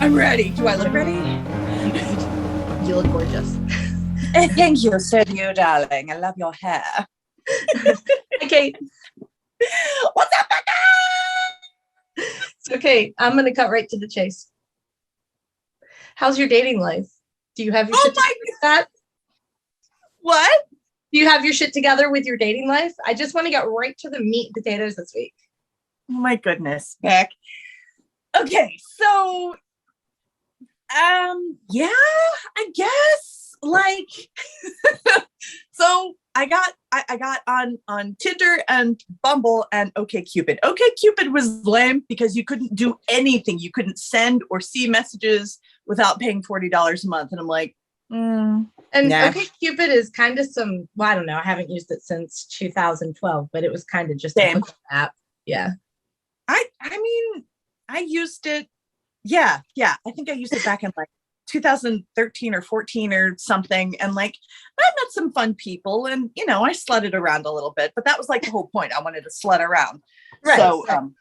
I'm ready. Do I look ready? You look gorgeous. Thank you, so do you, darling. I love your hair. Okay. What's up, Becca? It's okay. I'm going to cut right to the chase. How's your dating life? Do you have your shit together with that? What? Do you have your shit together with your dating life? I just want to get right to the meat and potatoes this week. Oh my goodness, Beck. Okay, so yeah, I guess like so I got on Tinder and Bumble and OkCupid. OkCupid was lame because you couldn't do anything. You couldn't send or see messages without paying $40 a month. And I'm like, and nah. OkCupid is kind of well, I don't know. I haven't used it since 2012, but it was kind of just an app. Yeah. I mean, I used it. Yeah. I think I used it back in like 2013 or 14 or something. And like, I met some fun people and, I slutted around a little bit, but that was like the whole point. I wanted to slut around. Right. So, so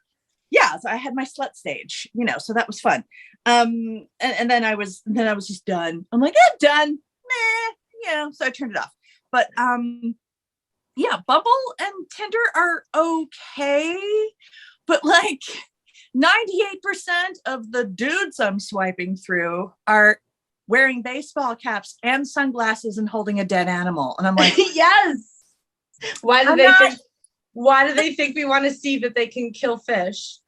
I had my slut stage, so that was fun. And then I was just done. I'm like, done. Meh, so I turned it off. But, yeah, Bumble and Tinder are okay. But like 98% of the dudes I'm swiping through are wearing baseball caps and sunglasses and holding a dead animal. And I'm like, yes. Why do they think we want to see that they can kill fish?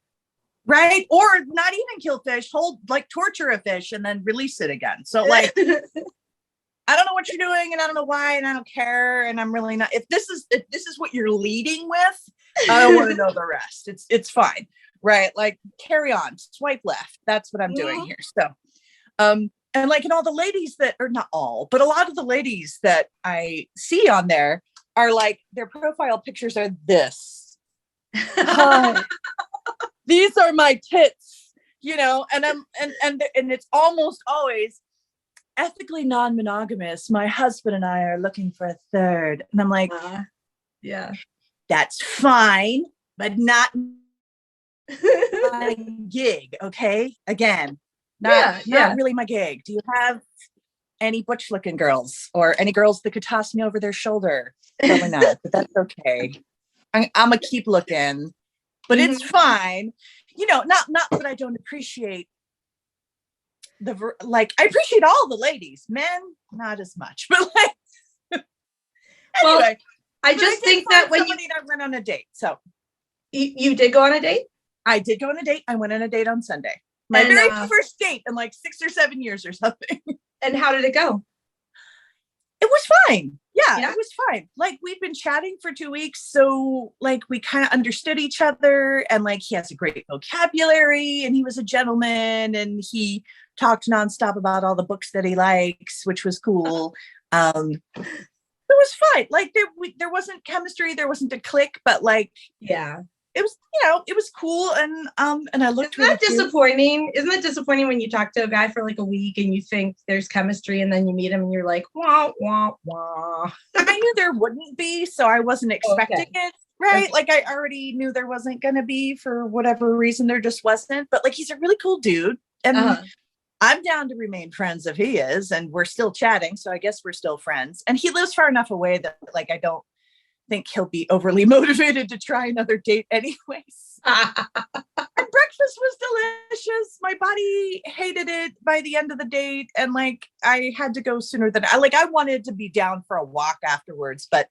Right. Or not even kill fish, torture a fish and then release it again. So like, I don't know what you're doing and I don't know why and I don't care. And I'm really not, if this is what you're leading with, I don't want to know the rest. It's fine. Right. Like carry on, swipe left. That's what I'm doing here. So, and like, and all the ladies or not all, but a lot of the ladies that I see on there are like, their profile pictures are this. These are my tits, and and it's almost always ethically non-monogamous. My husband and I are looking for a third. And I'm like, yeah, that's fine, but not my gig. Okay. Again, not really my gig. Do you have any butch looking girls or any girls that could toss me over their shoulder? Probably not, but that's okay. I'm gonna keep looking, but it's fine. Not that I don't appreciate I appreciate all the ladies, men, not as much, but like, anyway, well, I just think that when I went on a date. So you did go on a date? I did go on a date. I went on a date on Sunday. My very first date in like 6 or 7 years or something. And how did it go? It was fine. Yeah, it was fine. Like we've been chatting for 2 weeks. So like we kind of understood each other and like he has a great vocabulary and he was a gentleman and he talked nonstop about all the books that he likes, which was cool. It was fine. Like there wasn't chemistry. There wasn't a click, but like, yeah. It was, it was cool. And I looked Isn't that disappointing? Isn't it disappointing when you talk to a guy for like a week and you think there's chemistry and then you meet him and you're like, wah, wah, wah. I knew there wouldn't be, so I wasn't expecting it. Right. Okay. Like I already knew there wasn't going to be for whatever reason. There just wasn't. But like, he's a really cool dude. And I'm down to remain friends if he is. And we're still chatting. So I guess we're still friends. And he lives far enough away that like, I don't think he'll be overly motivated to try another date anyways. And breakfast was delicious. My body hated it by the end of the date. And like, I had to go sooner than I wanted to be down for a walk afterwards, but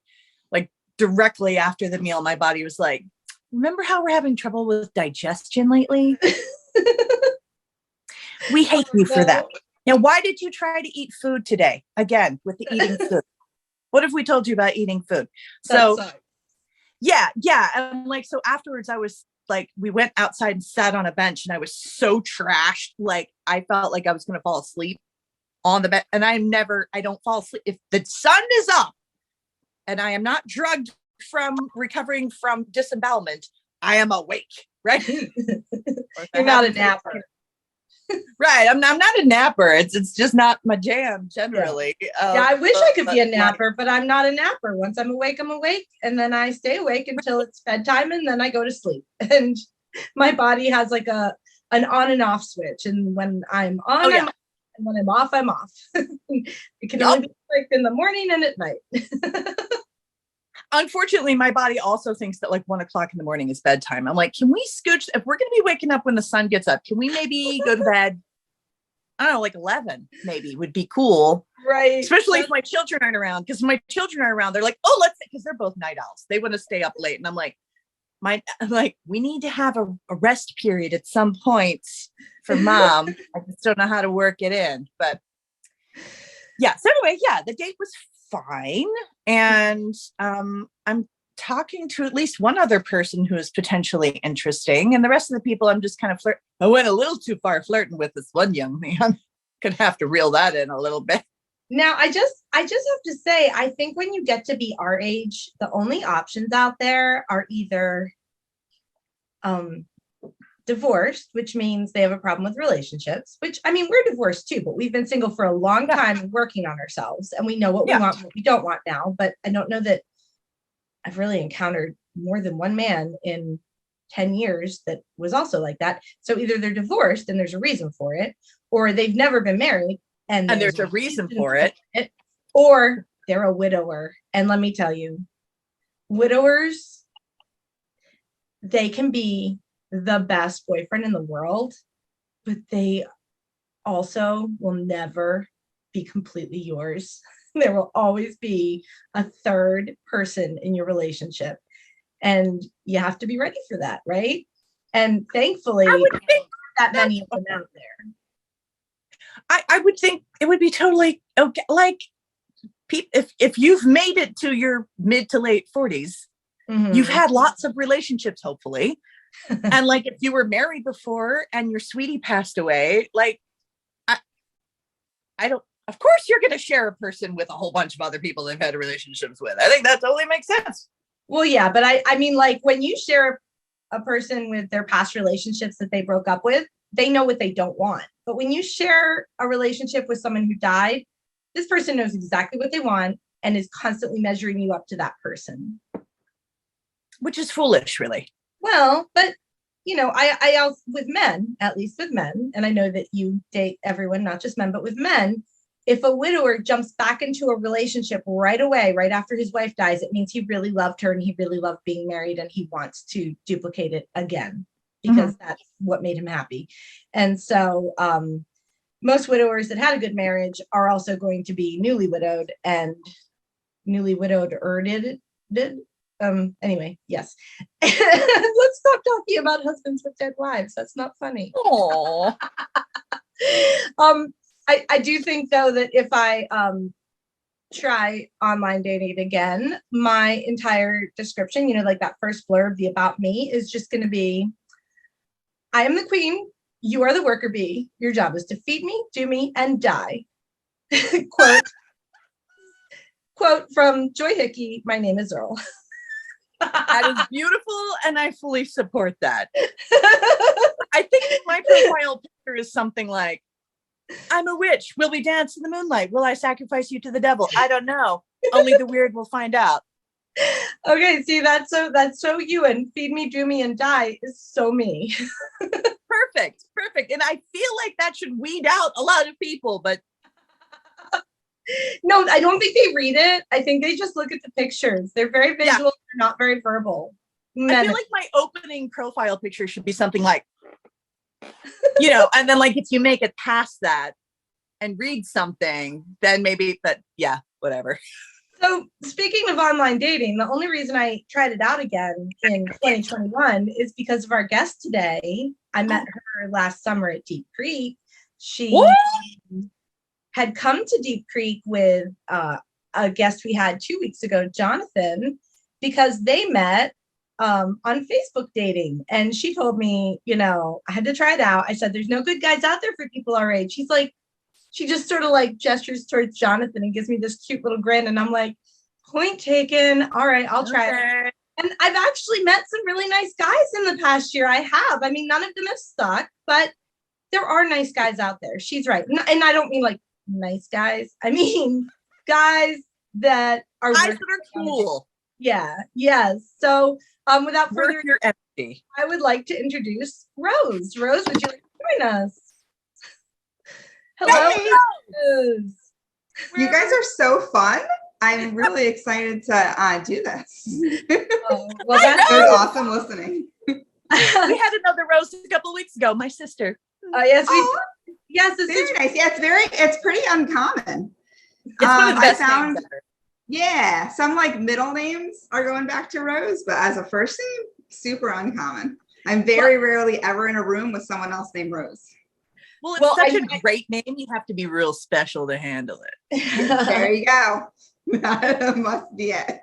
like directly after the meal, my body was like, remember how we're having trouble with digestion lately? We hate you for that. Now, why did you try to eat food today? Again, with the eating food. What if we told you about eating food? So yeah. And like, so afterwards I was like, we went outside and sat on a bench and I was so trashed. Like I felt like I was going to fall asleep on the bed. And I don't fall asleep. If the sun is up and I am not drugged from recovering from disembowelment, I am awake, right? You're not a napper. Right. I'm not a napper. It's just not my jam generally. Yeah, I wish I could be a napper, but I'm not a napper. Once I'm awake, I'm awake. And then I stay awake until it's bedtime and then I go to sleep. And my body has like a an on and off switch. And when I'm on, Oh yeah. I'm on, and when I'm off, I'm off. It can Yup. only be like in the morning and at night. Unfortunately, my body also thinks that like 1 o'clock in the morning is bedtime. I'm like, can we scooch? If we're going to be waking up when the sun gets up, can we maybe go to bed? I don't know, like 11 maybe would be cool. Right. Especially if my children aren't around. Because my children are around, they're like, oh, because they're both night owls. They want to stay up late. And I'm like, we need to have a rest period at some point for mom. I just don't know how to work it in. But yeah. So anyway, yeah, the date was fine. And I'm talking to at least one other person who is potentially interesting. And the rest of the people, I'm just kind of I went a little too far flirting with this one young man. Could have to reel that in a little bit. Now, I just have to say, I think when you get to be our age, the only options out there are either divorced, which means they have a problem with relationships, which, I mean, we're divorced too, but we've been single for a long time and working on ourselves, and we know what we want, what we don't want now. But I don't know that I've really encountered more than one man in 10 years that was also like that. So either they're divorced and there's a reason for it, or they've never been married and there's a reason for it, or they're a widower. And let me tell you, widowers, they can be the best boyfriend in the world, but they also will never be completely yours. There will always be a third person in your relationship, and you have to be ready for that, right? And thankfully, I would think that many of them out there. I would think it would be totally okay. Like, if you've made it to your mid to late 40s, you've had lots of relationships, hopefully. And like, if you were married before and your sweetie passed away, like, I don't, of course you're going to share a person with a whole bunch of other people they've had relationships with. I think that totally makes sense. Well, yeah, but I mean, like, when you share a person with their past relationships that they broke up with, they know what they don't want. But when you share a relationship with someone who died, this person knows exactly what they want and is constantly measuring you up to that person. Which is foolish, really. Well, but you know, I also, with men, at least with men, and I know that you date everyone, not just men, but with men, if a widower jumps back into a relationship right away, right after his wife dies, it means he really loved her and he really loved being married and he wants to duplicate it again because that's what made him happy. And so most widowers that had a good marriage are also going to be newly widowed and newly widowed anyway, yes. Let's stop talking about husbands with dead wives. That's not funny. Oh. I do think though that if I try online dating again, my entire description, you know, like that first blurb, the about me, is just going to be, I am the queen, you are the worker bee, your job is to feed me, do me, and die. quote from Joy Hickey, my name is Earl. That is beautiful, and I fully support that. I think my profile picture is something like, I'm a witch. Will we dance in the moonlight? Will I sacrifice you to the devil? I don't know. Only the weird will find out. Okay, see, that's so you, and feed me, do me, and die is so me. Perfect. And I feel like that should weed out a lot of people, but no, I don't think they read it. I think they just look at the pictures. They're very visual, they're not very verbal. I feel like my opening profile picture should be something like, you know, and then like if you make it past that and read something, then maybe, but yeah, whatever. So speaking of online dating, the only reason I tried it out again in 2021 is because of our guest today. I met her last summer at Deep Creek. She had come to Deep Creek with a guest we had 2 weeks ago, Jonathan, because they met on Facebook dating. And she told me, you know, I had to try it out. I said, there's no good guys out there for people our age. She's like, she just sort of like gestures towards Jonathan and gives me this cute little grin. And I'm like, point taken. All right, I'll try it. And I've actually met some really nice guys in the past year. I have. I mean, none of them have stuck, but there are nice guys out there. She's right. And I don't mean like nice guys. I mean, guys that are guys that are cool. Yeah. Yes. So without further Worth your energy. I would like to introduce Rose. Rose, would you like to join us? Hello, Hey, Rose. you guys are so fun. I'm really excited to do this. Oh, well, that's It was awesome listening. We had another roast a couple of weeks ago. My sister. Yes, we Oh, yes, this very is nice. Yeah, it's pretty uncommon. It's one of the I best found, names ever. yeah, some like middle names are going back to Rose, but as a first name, super uncommon. I'm very rarely ever in a room with someone else named Rose. Well, it's Well, such a great name. You have to be real special to handle it. There you go. That must be it.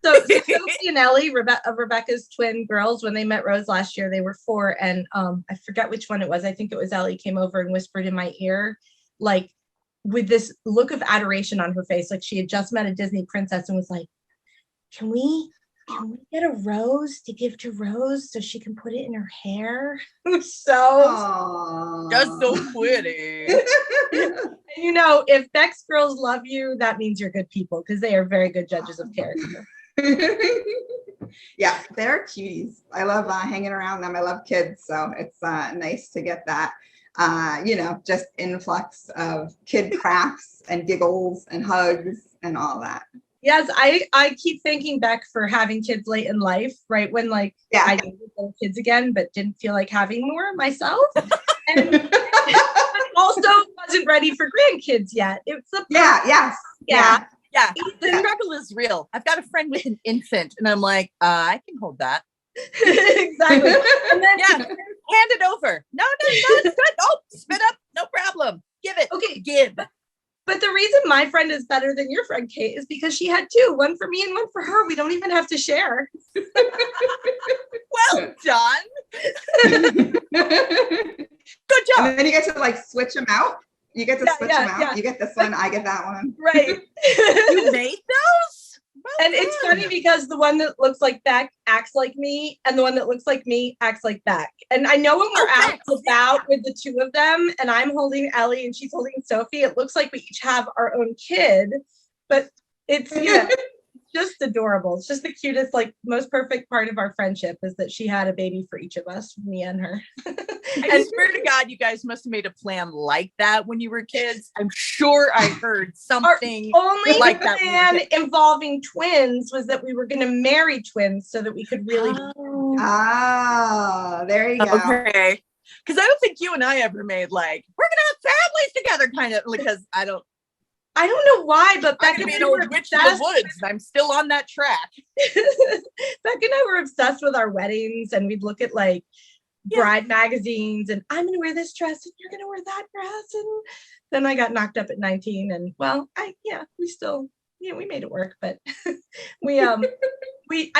So Sophie and Ellie, Rebecca's twin girls, when they met Rose last year, they were 4, and I forget which one it was. I think it was Ellie came over and whispered in my ear, like with this look of adoration on her face, like she had just met a Disney princess and was like, "Can we get a rose to give to Rose so she can put it in her hair?" So, Aww. Just so pretty. you know, if Beck's girls love you, that means you're good people because they are very good judges of character. Yeah, they're cuties. I love hanging around them. I love kids, so it's nice to get that just influx of kid crafts and giggles and hugs and all that. Yes, I keep thanking Beck for having kids late in life, right? When I dated little kids again, but didn't feel like having more myself. And also wasn't ready for grandkids yet. It's the Yeah. The struggle is real. I've got a friend with an infant, and I'm like, I can hold that. Exactly. And then hand it over. No, it's good. Oh, spit up, no problem. Give it. Okay, give. But the reason my friend is better than your friend Kate is because she had 2, one for me and one for her. We don't even have to share. Well done. Good job. And then you get to like switch them out. You get to switch them out. Yeah. You get this one, I get that one. Right. You made those? Well and it's funny because the one that looks like Beck acts like me, and the one that looks like me acts like Beck. And I know when we're out and about with the 2 of them, and I'm holding Ellie and she's holding Sophie, it looks like we each have our own kid, but it's just adorable. It's just the cutest, like most perfect part of our friendship is that she had a baby for each of us, me and her. I swear to God, you guys must have made a plan like that when you were kids. I'm sure I heard something only like that. Plan involving twins was that we were going to marry twins so that we could really. There you go. Okay. Because I don't think you and I ever made like, we're going to have families together kind of, because I don't know why, but Beck and an old witch in the woods. I'm still on that track. Beck and I were obsessed with our weddings, and we'd look at like bride magazines, and I'm going to wear this dress, and you're going to wear that dress, and then I got knocked up at 19, and we made it work, but I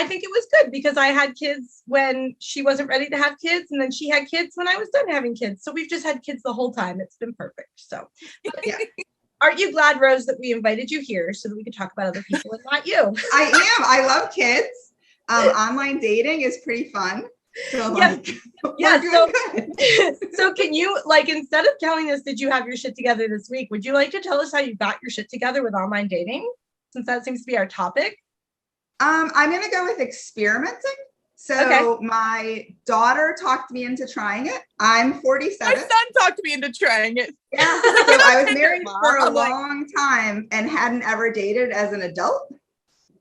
think it was good because I had kids when she wasn't ready to have kids, and then she had kids when I was done having kids. So we've just had kids the whole time. It's been perfect. So yeah. Aren't you glad, Rose, that we invited you here so that we could talk about other people and not you? I am. I love kids. Online dating is pretty fun. So so can you, like, instead of telling us that you have your shit together this week, would you like to tell us how you got your shit together with online dating? Since that seems to be our topic. I'm going to go with experimenting. So my daughter talked me into trying it. I'm 47. My son talked me into trying it. Yeah. So I was married for a long time and hadn't ever dated as an adult.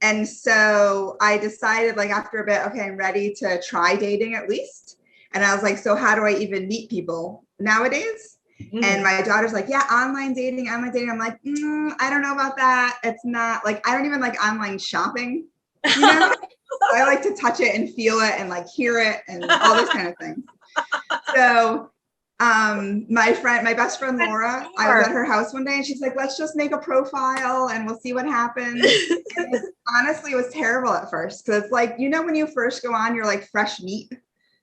And so I decided, like, after a bit, okay, I'm ready to try dating at least. And I was like, so how do I even meet people nowadays? Mm-hmm. And my daughter's like, yeah, online dating. I'm like, I don't know about that. It's not like, I don't even like online shopping. You know? I like to touch it and feel it and like hear it and all those kind of things. So my best friend Laura, I was at her house one day and she's like, let's just make a profile and we'll see what happens. Honestly, it was terrible at first because it's like, when you first go on, you're like fresh meat.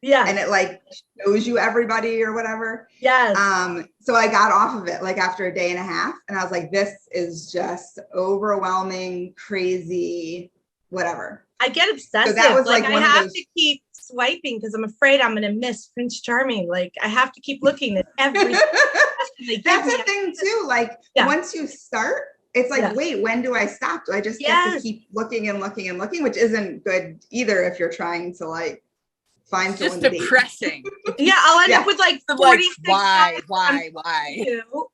Yeah. And it like shows you everybody or whatever. Yes. So I got off of it like after a day and a half and I was like, this is just overwhelming, crazy, whatever. I get obsessive. So that was like I have to keep swiping because I'm afraid I'm going to miss Prince Charming. Like I have to keep looking at every. That's the thing too. Like once you start, it's like, wait, when do I stop? Do I just get to keep looking and looking and looking, which isn't good either if you're trying to like find It's someone just to date. depressing. Yeah, I'll end up with like 46 why?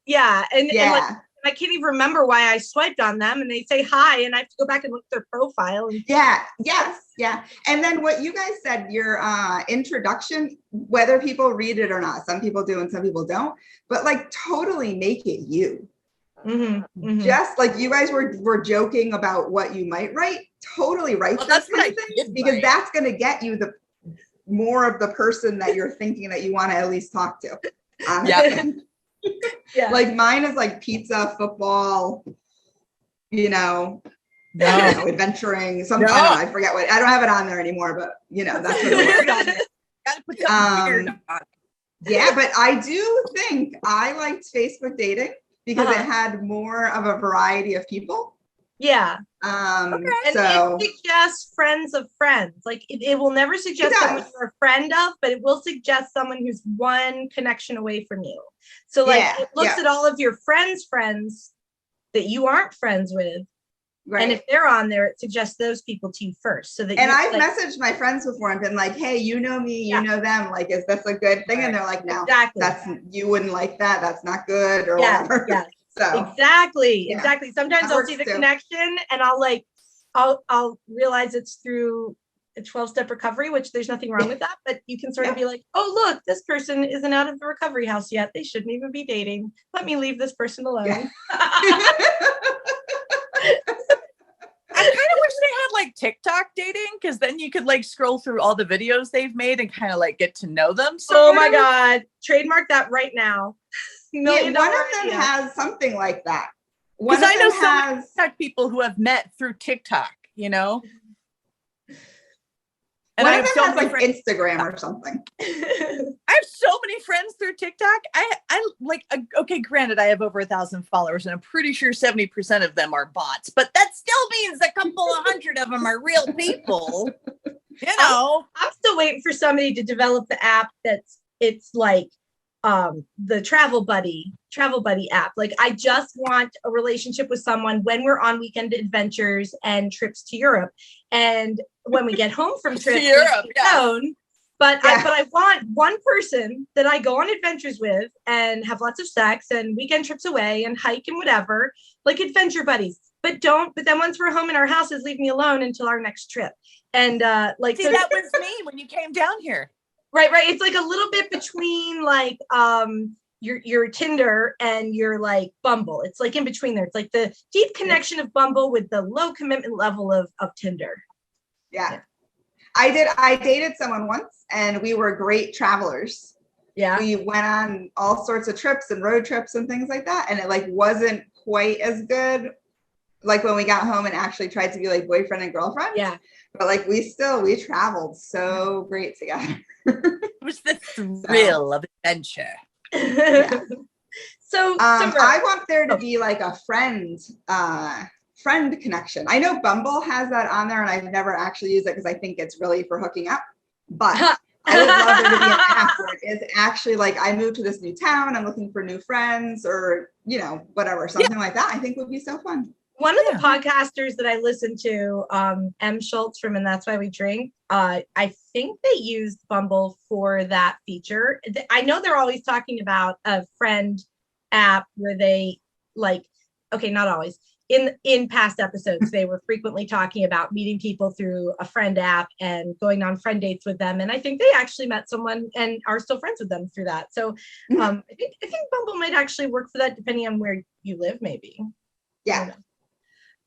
Yeah, and like Yeah. I can't even remember why I swiped on them, and they say hi, and I have to go back and look at their profile. And yeah. And then what you guys said, your introduction, whether people read it or not, some people do and some people don't, but like totally make it you. Just like you guys were joking about what you might write, totally write those kind of things, because that's going to get you the more of the person that you're thinking that you want to at least talk to. Yeah. Like mine is like pizza, football, you know, adventuring, something. I don't know, I forget what, I don't have it on there anymore, but you know, that's what it was. Gotta put something weird on. Yeah, but I do think I liked Facebook dating because it had more of a variety of people. Yeah. And it suggests friends of friends. Like it will never suggest someone you're a friend of, but it will suggest someone who's one connection away from you. So like it looks at all of your friends' friends that you aren't friends with. Right. And if they're on there, it suggests those people to you first. So that I've messaged my friends before and been like, hey, you know me, you know them. Like, is this a good thing? And they're like, no, that's you wouldn't like that. That's not good or whatever. Yeah. So exactly. Sometimes I'll see the connection and I'll realize it's through a 12-step recovery, which there's nothing wrong with that, but you can sort of be like, oh, look, this person isn't out of the recovery house yet. They shouldn't even be dating. Let me leave this person alone. Yeah. I kind of wish they had like TikTok dating, because then you could like scroll through all the videos they've made and kind of like get to know them. Oh my God. Trademark that right now. One of them has something like that. Because I know some TikTok people who have met through TikTok, you know? And one of them has like Instagram or something. I have so many friends through TikTok. I like, okay, granted, I have over 1,000 followers and I'm pretty sure 70% of them are bots, but that still means a couple of hundred of them are real people. You know, I'm still waiting for somebody to develop the app it's like the travel buddy app. Like I just want a relationship with someone when we're on weekend adventures and trips to Europe, and when we get home from trips to Europe, but I want one person that I go on adventures with and have lots of sex and weekend trips away and hike and whatever, like adventure buddies. But then once we're home in our houses, leave me alone until our next trip. And that was me when you came down here. Right. It's like a little bit between like your Tinder and your like Bumble. It's like in between there. It's like the deep connection of Bumble with the low commitment level of Tinder. Yeah. I dated someone once and we were great travelers. Yeah. We went on all sorts of trips and road trips and things like that. And it like wasn't quite as good like when we got home and actually tried to be like boyfriend and girlfriend. Yeah. But like we traveled so great together. It was the thrill of adventure. Yeah. So I want there to be like a friend connection. I know Bumble has that on there and I've never actually used it because I think it's really for hooking up. But I would love there to be an app where it is actually like I moved to this new town, I'm looking for new friends or, you know, whatever, something like that. I think would be so fun. One of the podcasters that I listen to, M. Schultz from And That's Why We Drink, I think they used Bumble for that feature. I know they're always talking about a friend app where they like, okay, not always. In past episodes, they were frequently talking about meeting people through a friend app and going on friend dates with them. And I think they actually met someone and are still friends with them through that. So I think Bumble might actually work for that depending on where you live, maybe. Yeah.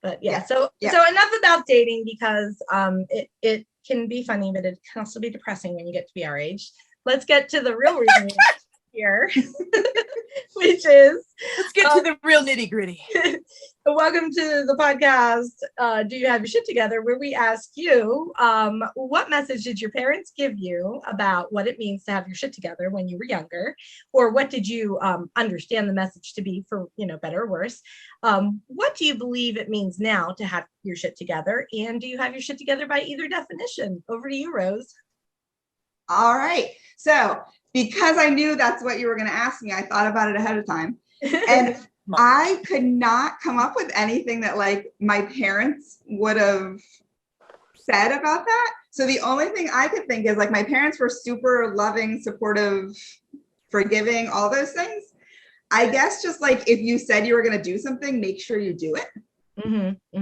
But so enough about dating because it can be funny, but it can also be depressing when you get to be our age. Let's get to the real reason here, which is let's get to the real nitty gritty. Welcome to the podcast. Do you have your shit together? Where we ask you, what message did your parents give you about what it means to have your shit together when you were younger, or what did you understand the message to be, for better or worse? What do you believe it means now to have your shit together, and do you have your shit together by either definition? Over to you, Rose. All right. So because I knew that's what you were going to ask me, I thought about it ahead of time. And I could not come up with anything that like my parents would have said about that. So the only thing I could think is like my parents were super loving, supportive, forgiving, all those things. I guess just like if you said you were going to do something, make sure you do it.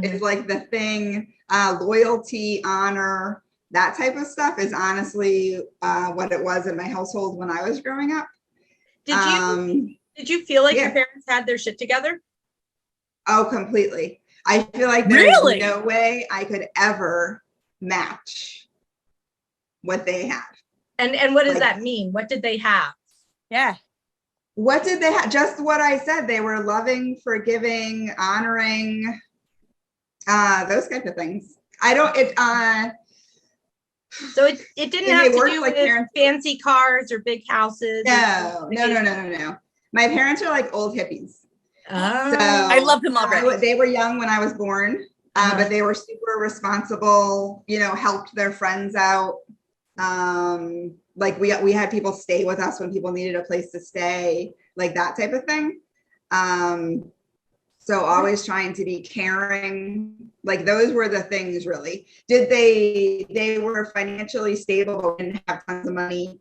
Is like the thing. Loyalty, honor, that type of stuff is honestly what it was in my household when I was growing up. Did you feel like your parents had their shit together? Oh, completely. I feel like there's no way I could ever match what they had. And what does that mean? What did they have? Yeah. What did they have? Just what I said. They were loving, forgiving, honoring, those kinds of things. So it didn't have to do with fancy cars or big houses. No. My parents are like old hippies. Oh. So I love them already. They were young when I was born, but they were super responsible, helped their friends out. Like we had people stay with us when people needed a place to stay, like that type of thing. So always trying to be caring, like those were the things really. They were financially stable, but didn't have tons of money.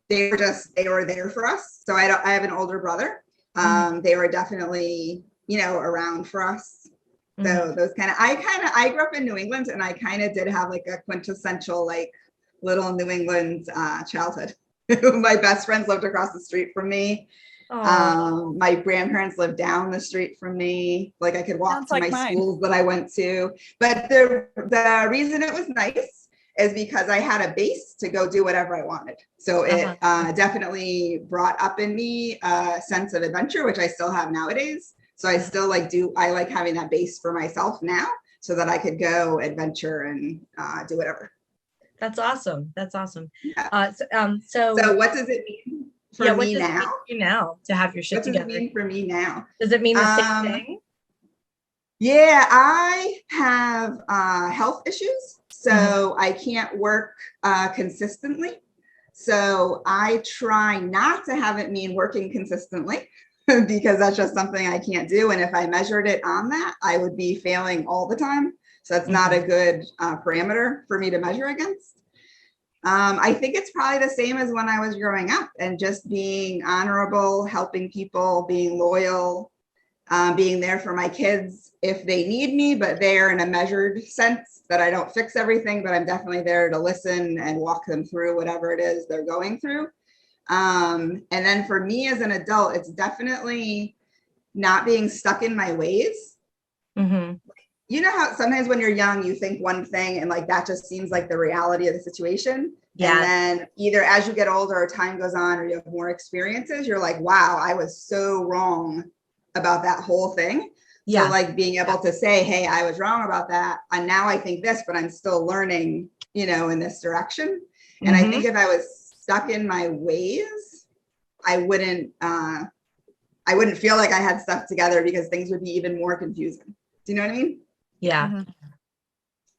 They were there for us. So I have an older brother. They were definitely, around for us. So those I grew up in New England, and I kind of did have like a quintessential, like little New England childhood. My best friends lived across the street from me. My grandparents lived down the street from me. Like I could walk to my schools that I went to. But the reason it was nice is because I had a base to go do whatever I wanted. So it definitely brought up in me a sense of adventure, which I still have nowadays. So I still I like having that base for myself now so that I could go adventure and do whatever. That's awesome. Yeah. So what does it mean for me now? What does it mean for you now to have your shit together? What does it mean for me now? Does it mean the same thing? Yeah, I have health issues. So I can't work consistently. So I try not to have it mean working consistently because that's just something I can't do. And if I measured it on that, I would be failing all the time. So that's not a good parameter for me to measure against. I think it's probably the same as when I was growing up, and just being honorable, helping people, being loyal, being there for my kids if they need me, but there in a measured sense, that I don't fix everything, but I'm definitely there to listen and walk them through whatever it is they're going through. And then for me as an adult, it's definitely not being stuck in my ways. You know how sometimes when you're young, you think one thing and like that just seems like the reality of the situation. Yeah. And then either as you get older or time goes on or you have more experiences, you're like, wow, I was so wrong about that whole thing. So like being able to say, hey, I was wrong about that. And now I think this, but I'm still learning, in this direction. And I think if I was stuck in my ways, I wouldn't feel like I had stuff together because things would be even more confusing. Do you know what I mean? Yeah.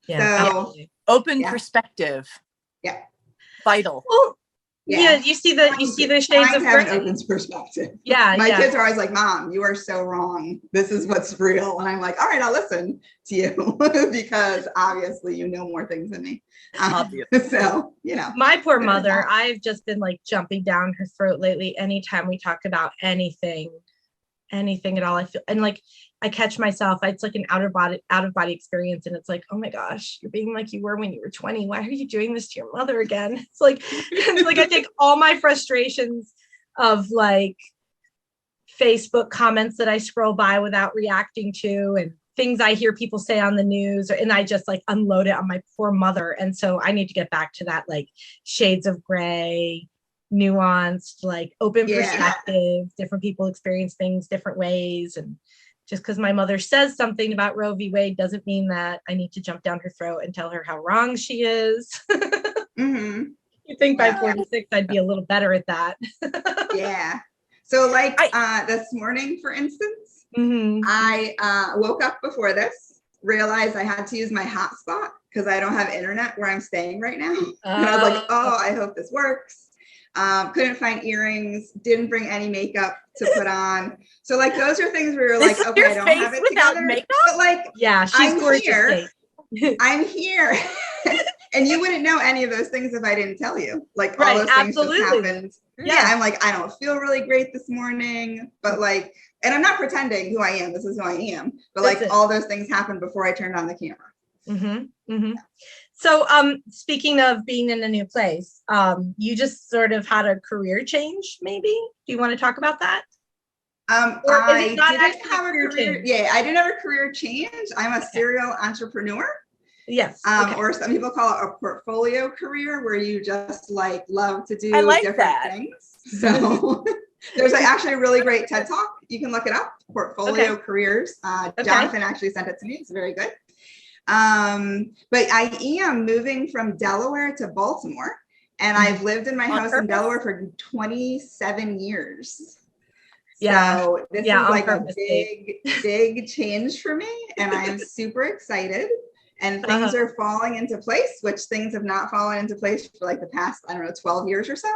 Yeah. So open perspective. Yeah. Vital. Well, you see the shades of gray. Have an open perspective. Yeah. My kids are always like, Mom, you are so wrong. This is what's real. And I'm like, all right, I'll listen to you because obviously you know more things than me. So, My poor mother, I've just been like jumping down her throat lately. Anytime we talk about anything at all, I feel, and like I catch myself, it's like an out of body experience, and it's like, oh my gosh, you're being like you were when you were 20. Why are you doing this to your mother again? It's like I take all my frustrations of like Facebook comments that I scroll by without reacting to, and things I hear people say on the news, and I just like unload it on my poor mother. And so I need to get back to that like shades of gray, nuanced, like open perspective. Different people experience things different ways, and just because my mother says something about Roe v. Wade doesn't mean that I need to jump down her throat and tell her how wrong she is. You think by 46 I'd be a little better at that. Yeah. So like this morning, for instance, I woke up before this, realized I had to use my hotspot because I don't have internet where I'm staying right now. And I was like, oh, I hope this works. Couldn't find earrings, didn't bring any makeup to put on. So like those are things where you're like, okay, I don't have it together. Makeup? But like, yeah, she's I'm gorgeous. here. I'm here. And you wouldn't know any of those things if I didn't tell you. Like all those things just happened. Yeah, I'm like, I don't feel really great this morning, but like, and I'm not pretending who I am. This is who I am. But like all those things happened before I turned on the camera. Mm-hmm, mm-hmm. So speaking of being in a new place, you just sort of had a career change, maybe? Do you want to talk about that? I didn't have a career. Yeah, I didn't have a career change. I'm a serial entrepreneur. Yes. Or some people call it a portfolio career, where you just like love to do different things. So there's actually a really great TED Talk. You can look it up, Portfolio Careers. Jonathan actually sent it to me. It's very good. But I am moving from Delaware to Baltimore, and I've lived in my house in Delaware for 27 years. Yeah. So this is like a big change for me, and I'm super excited. And things are falling into place, which things have not fallen into place for like the past, I don't know, 12 years or so.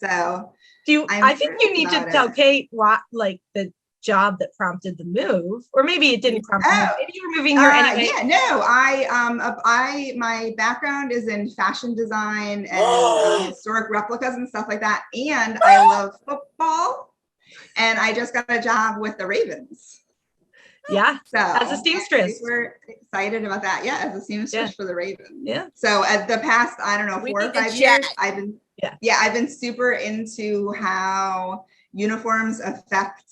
So I think you need to tell Kate what, like, the job that prompted the move, or maybe it didn't prompt the move. Maybe you were moving here anyway. Yeah, no, my background is in fashion design and historic replicas and stuff like that. And I love football, and I just got a job with the Ravens. Yeah. So as a seamstress, we're excited about that. Yeah, as a seamstress for the Ravens. Yeah. So at the past, I don't know, 4 or 5 years, I've been super into how uniforms affect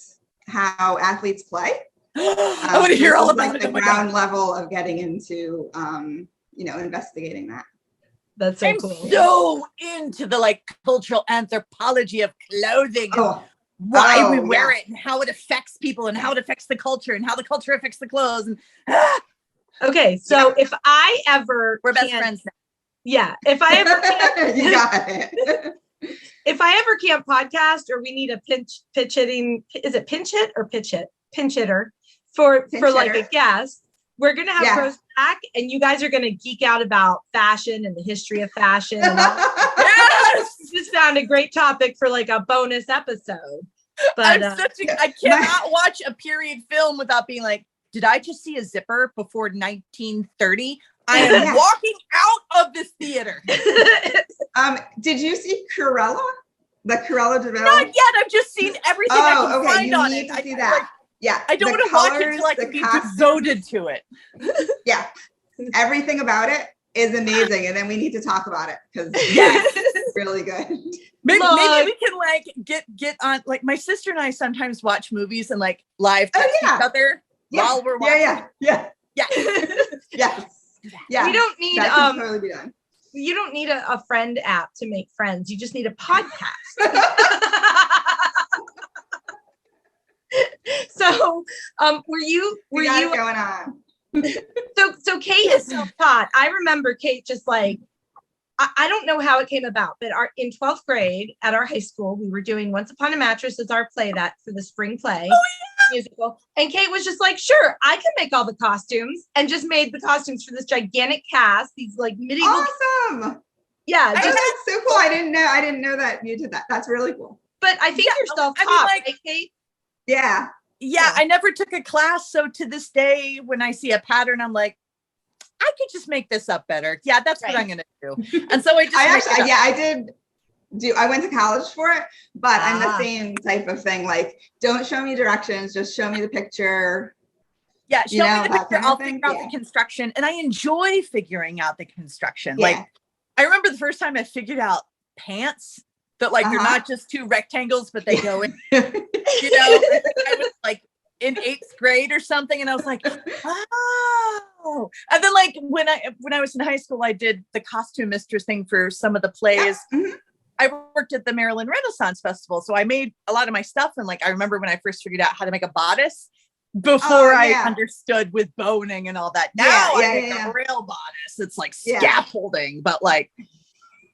how athletes play. I want to hear all about like the ground level of getting into investigating that. That's so I'm cool. so into the like cultural anthropology of clothing. Why we wear it and how it affects people and how it affects the culture and how the culture affects the clothes. And okay, so if I ever we're best friends now. Yeah, if I ever can't, you got it. If I ever can't podcast, or we need a pinch hitting, is it pinch hit or pitch hit? Pinch hitter for like a guest. We're gonna have Rose back, and you guys are gonna geek out about fashion and the history of fashion and all. Yes! Just found a great topic for like a bonus episode. But I cannot watch a period film without being like, did I just see a zipper before 1930? I am walking out of this theater. Did you see Cruella? The Cruella de Vil? Not yet. I've just seen everything I can find on it. To see that. Yeah. I don't want to watch it until I can be devoted to it. Yeah. Everything about it is amazing. And then we need to talk about it because it's really good. Maybe we can like get on, like my sister and I sometimes watch movies and like live text each other while we're watching. Yeah. We don't need that can totally be done. You don't need a friend app to make friends. You just need a podcast. So were you going on? So Kate is self-taught. I remember Kate just like, I don't know how it came about, but in 12th grade at our high school, we were doing Once Upon a Mattress as our play for the spring play musical. And Kate was just like, sure, I can make all the costumes, and just made the costumes for this gigantic cast, these like medieval. Awesome. Yeah. That's so cool. I didn't know that you did that. That's really cool. But I think you're self-taught, right, Kate? Yeah. Yeah, I never took a class. So to this day, when I see a pattern, I'm like, I could just make this up better. Yeah, that's what I'm going to do. And so I went to college for it, but I'm the same type of thing. Like, don't show me directions, just show me the picture. Yeah, show me the picture. I'll figure out the construction. And I enjoy figuring out the construction. Yeah. Like, I remember the first time I figured out pants that like they're not just 2 rectangles, but they go in. I was like in 8th grade or something, and I was like, oh. And then like when I was in high school, I did the costume mistress thing for some of the plays. Yeah. Mm-hmm. I worked at the Maryland Renaissance Festival, so I made a lot of my stuff. And like I remember when I first figured out how to make a bodice before I understood with boning and all that. Now I make a real bodice. It's like scaffolding, but like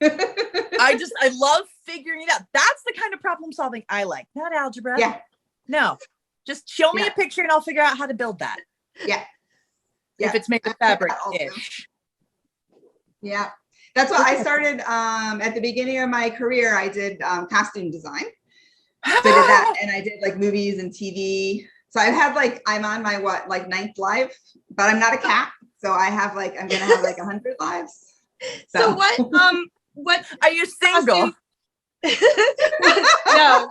I love figuring it out. That's the kind of problem solving I like, not algebra. Yeah. No, just show me a picture and I'll figure out how to build that. Yeah. If it's made of fabric-ish. Yeah. That's what I started at the beginning of my career. I did costume design. So I did that, and I did like movies and TV. So I've had like, I'm on my ninth life, but I'm not a cat. So I have like, I'm gonna have like 100 lives. So what Are you single? No,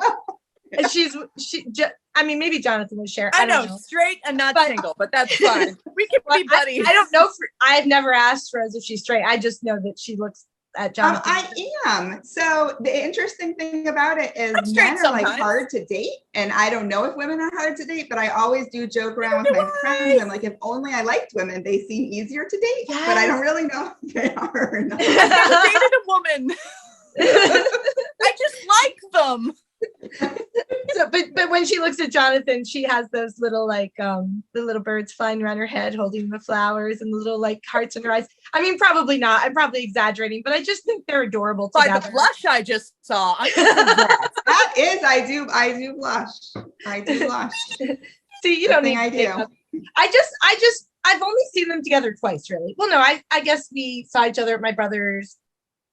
I mean, maybe Jonathan will share. I don't know, straight and not But- single, but that's fine. We can be buddies. I don't know. I've never asked Rose if she's straight. I just know that she looks at Jonathan. I am. So the interesting thing about it is I'm straight men are like sometimes. hard to date. And I don't know if women are hard to date, but I always do joke around with my friends. I'm like, if only I liked women, they seem easier to date. Yes. But I don't really know if they are or not. I dated a woman. I just like them. So, but when she looks at Jonathan, she has those little like the little birds flying around her head, holding the flowers, and the little like hearts in her eyes. I mean, probably not. I'm probably exaggerating, but I just think they're adorable By together. the blush I just saw. I'm impressed. That is, I do blush. I do blush. See, you The don't thing need I to say do. that. I've only seen them together twice, really. Well, no, I guess we saw each other at my brother's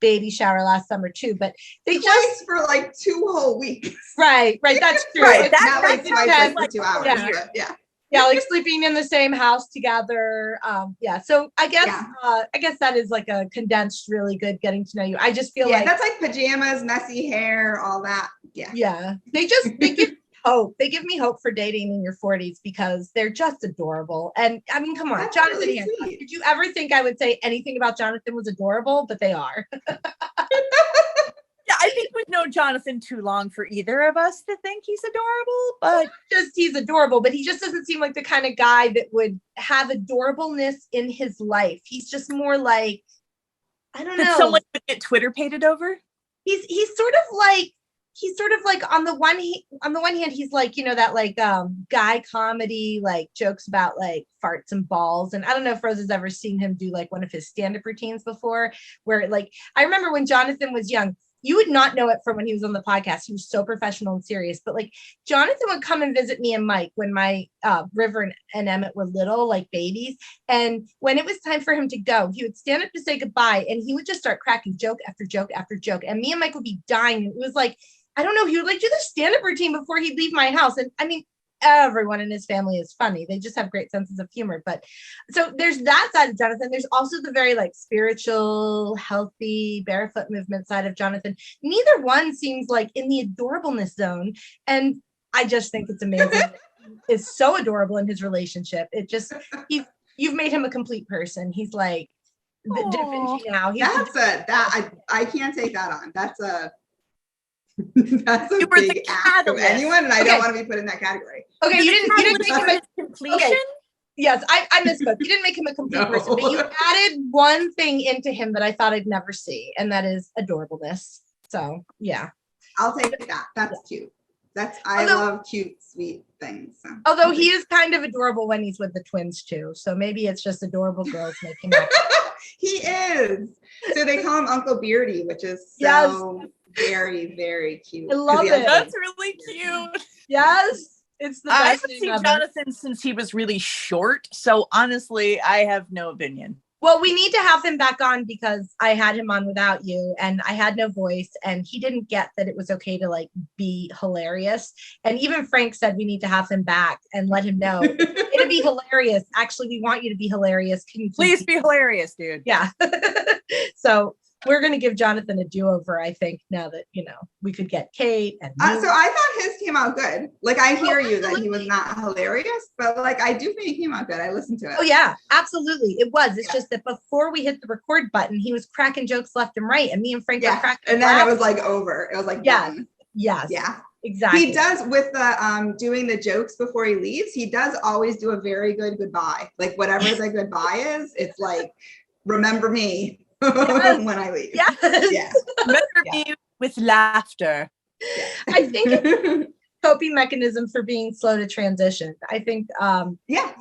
baby shower last summer too, but they just Twice for like 2 whole weeks. right, that's true. Right, It's Not like that twice sounds like for 2 hours. yeah. But yeah. yeah, like sleeping in the same house together. So I guess Yeah. I guess that is like a condensed, really good getting to know you. I just feel Yeah, like that's like pajamas, messy hair, all that. Yeah. they give me hope. They give me hope for dating in your 40s because they're just adorable. And I mean, come on, That's Jonathan really Hancock. sweet. Did you ever think I would say anything about Jonathan was adorable? But they are. Yeah, I think we've known Jonathan too long for either of us to think he's adorable, but Just he's adorable, but he just doesn't seem like the kind of guy that would have adorableness in his life. He's just more like, I don't that know. someone would get Twitter pated over. He's sort of like on the one hand he's like, you know, that like guy comedy like jokes about like farts and balls, and I don't know if Rose has ever seen him do like one of his stand-up routines before, where like I remember when Jonathan was young, you would not know it from when he was on the podcast. He was so professional and serious, but like Jonathan would come and visit me and Mike when my River and Emmett were little, like babies. And when it was time for him to go, he would stand up to say goodbye and he would just start cracking joke after joke after joke. And me and Mike would be dying. It was like, I don't know, he would like do the stand-up routine before he'd leave my house. And I mean, everyone in his family is funny. They just have great senses of humor. But so there's that side of Jonathan. There's also the very like spiritual, healthy, barefoot movement side of Jonathan. Neither one seems like in the adorableness zone. And I just think it's amazing. It's so adorable in his relationship. It just, you've made him a complete person. He's like the Da Vinci now. I can't take that on. That's a that's a You were the big ask of catalyst. anyone, and I Okay. don't want to be put in that category. Okay, you didn't make him a completion. Okay. Yes, I misspoke. You didn't make him a complete No. person, but you added one thing into him that I thought I'd never see, and that is adorableness. So yeah. I'll take that. That's cute. I Although- love cute, sweet things. So. Although he is kind of adorable when he's with the twins too. So maybe it's just adorable girls making up. He is. So they call him Uncle Beardy, which is so very, very cute. I love 'Cause he has it. That's really cute. Yes, it's the I best haven't thing seen ever. Jonathan since he was really short, so honestly, I have no opinion. Well, we need to have him back on because I had him on without you and I had no voice and he didn't get that it was okay to like be hilarious. And even Frank said we need to have him back and let him know it'll be hilarious. Actually, we want you to be hilarious. Can you Please be hilarious, dude. Yeah. So we're going to give Jonathan a do-over, I think, now that, you know, we could get Kate and So I thought his came out good. Like I hear you that he was not hilarious, but like I do think he came out good. I listened to it. Oh yeah, absolutely. It was. It's Yeah. just that before we hit the record button, he was cracking jokes left and right, and me and Frank were Yeah. cracking. And then it laughing. was like over. It was like Yeah. done. Yes. Yeah. Exactly. He does with the doing the jokes before he leaves. He does always do a very good goodbye. Like whatever the goodbye is, it's like remember me Yes. when I leave. Yes. Yeah. Remember Yeah. me with laughter. I think it's a coping mechanism for being slow to transition. I think Yeah.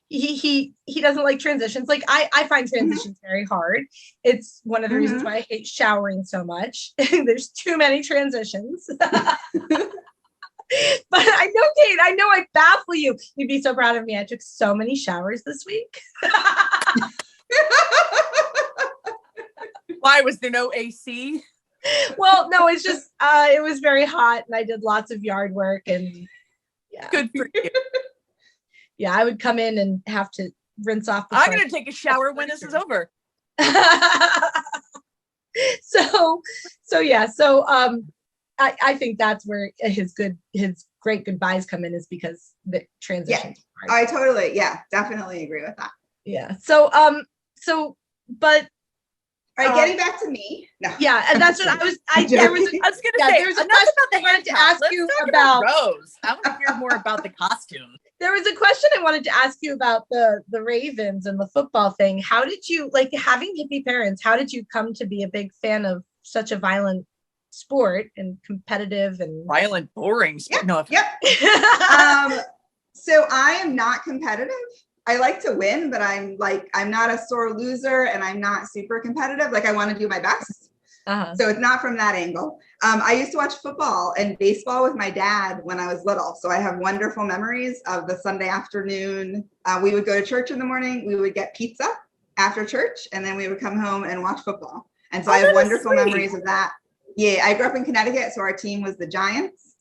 he doesn't like transitions. Like I find transitions very hard. It's one of the reasons why I hate showering so much. There's too many transitions. But I know, Kate, I know I baffle you. You'd be so proud of me. I took so many showers this week. Why was there no AC? Well, no, it's just it was very hot and I did lots of yard work and yeah. Good for you. Yeah, I would come in and have to rinse off the I'm going to take a shower when this is over. so yeah, so I think that's where his great goodbyes come in, is because the transition. Yeah, I totally, definitely agree with that. Yeah. So but all right, getting back to me. No. Yeah, and that's what I was gonna say. There's a question I wanted to ask you about Rose. I want to hear more about the costume. There was a question I wanted to ask you about the Ravens and the football thing. How did you, like, having hippie parents, how did you come to be a big fan of such a violent sport and competitive and violent, boring sport? Yep. So I am not competitive. I like to win, but I'm not a sore loser and I'm not super competitive. Like, I want to do my best. So it's not from that angle. I used to watch football and baseball with my dad when I was little. So I have wonderful memories of the Sunday afternoon. We would go to church in the morning. We would get pizza after church, and then we would come home and watch football. And so I have wonderful memories of that. Yeah, I grew up in Connecticut, so our team was the Giants.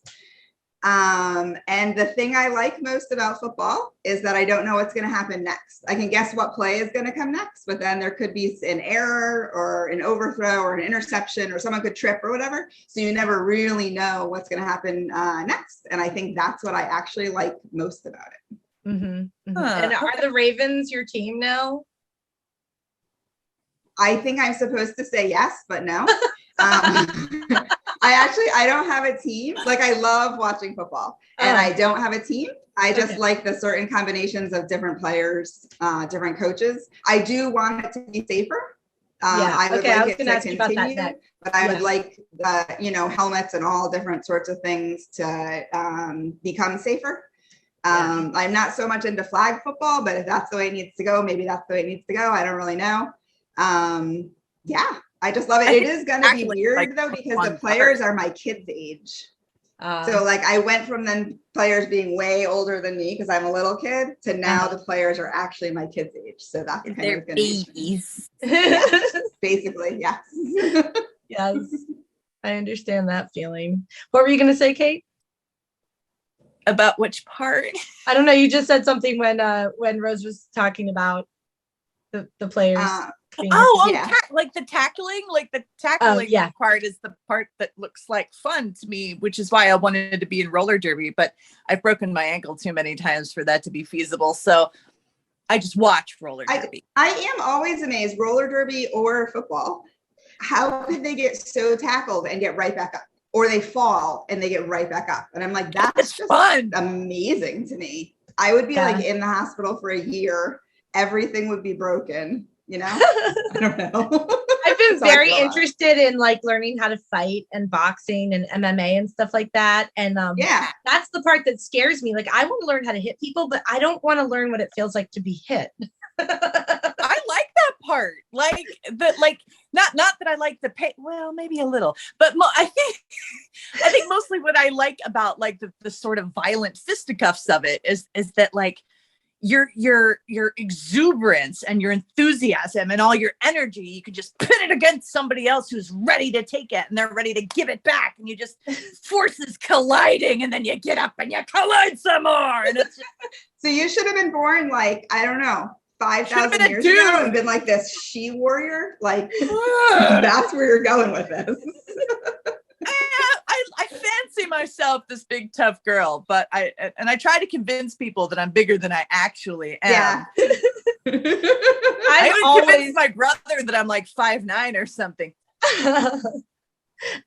And the thing I like most about football is that I don't know what's going to happen next. I can guess what play is going to come next, but then there could be an error or an overthrow or an interception or someone could trip or whatever. So you never really know what's going to happen next. And I think that's what I actually like most about it. And are the Ravens your team now? I think I'm supposed to say yes, but no. I don't have a team. Like, I love watching football and I don't have a team. I just like the certain combinations of different players, different coaches. I do want it to be safer. I would like it to continue, but I would like the, helmets and all different sorts of things to become safer. I'm not so much into flag football, but if that's the way it needs to go, maybe that's the way it needs to go. I don't really know. I just love it. It is going to be weird though, because the players are my kids' age. So like, I went from then players being way older than me because I'm a little kid to now the players are actually my kids' age. So that's kind of babies. Basically, yes. Yes, I understand that feeling. What were you going to say, Kate? About which part? I don't know. You just said something when Rose was talking about the players. Like the tackling part is the part that looks like fun to me, which is why I wanted to be in roller derby, but I've broken my ankle too many times for that to be feasible. So I just watch roller derby. I am always amazed, roller derby or football. How could they get so tackled and get right back up? Or they fall and they get right back up. And I'm like, that's just fun. Amazing to me. I would be like in the hospital for a year. Everything would be broken. I don't know. I've been very interested in like learning how to fight and boxing and MMA and stuff like that. And that's the part that scares me. Like, I want to learn how to hit people, but I don't want to learn what it feels like to be hit. I like that part. Like, but like, not that I like the pay. Well, maybe a little, but I think mostly what I like about like the sort of violent fisticuffs of it is that like, your exuberance and your enthusiasm and all your energy, you could just put it against somebody else who's ready to take it and they're ready to give it back, and you just forces colliding, and then you get up and you collide some more, and it's just... So you should have been born like, I don't know, 5,000 years ago and been like this she warrior. Like, that's where you're going with this. I fancy myself this big tough girl, but I try to convince people that I'm bigger than I actually am. Yeah. I would convince my brother that I'm like 5'9" or something.